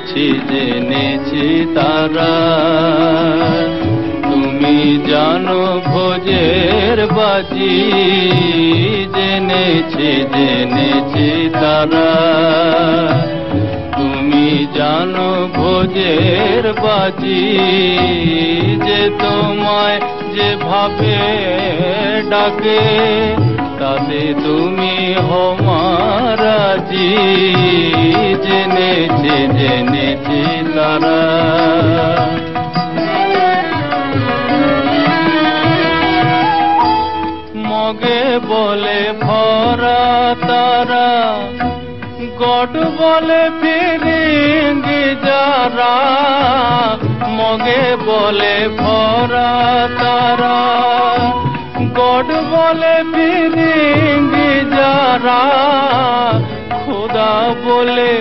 জেনেছি তারা। তুমি জানো ভোজের বাজি, জেনেছি তারা। তুমি জানো ভোজের বাজি, যে তোমায় যেভাবে ডাকে তাতে তুমি হমারাজি, জেনেছি তারা। মগে বলে ভরা তারা, গড বলে ফিরিঙ্গি যারা। মগে বলে ভরা তারা, গড বলে ফিরিঙ্গি যারা। খোদা বলে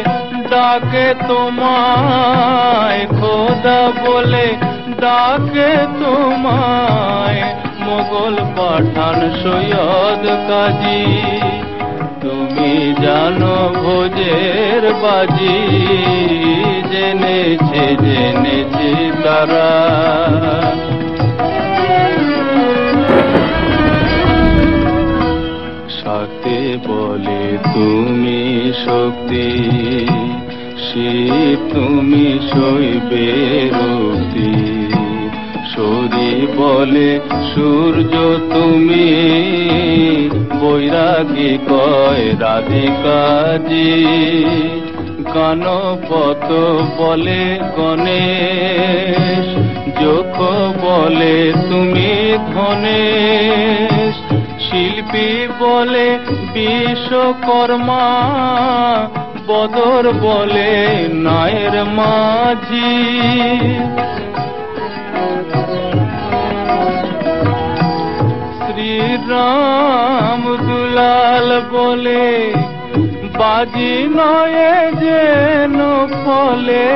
ডাকে তোমায়, খোদা বলে ডাকে তোমায়। মোগল পাঠান সৈয়দ কাজী, তুমি জানো ভোজের বাজি, জেনেছি তারা। শাক্তে বলে তুমি শক্তি, শিব তুমি শৈবে রক্তি। সূরি বলে সূর্য তুমি, বৈরাগী কয় রাধিকাজি। গণপত বলে গণেশ, যোগ বলে তুমি ধনেশ। শিল্পী বলে বিশ্বকর্মা, বদর বলে নায়ের মাঝি। শ্রীরাম দুলাল বলে বাজি নয় যেন ফলে।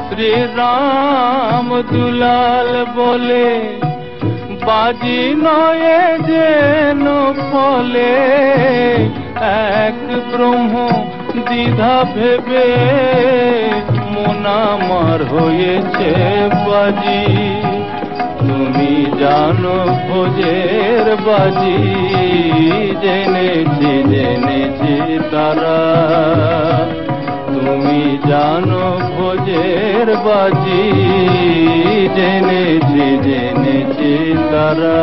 শ্রীরাম দুলাল বলে বাজি নয় যেন ফলে। এক ব্রহ্ম দ্বিধা ভেবে মন আমার হয়েছে বাজি। তুমি জানো ভোজের বাজি, জেনেছি তারা। তুমি জানো ভোজের বাজি, জেনেছি তারা।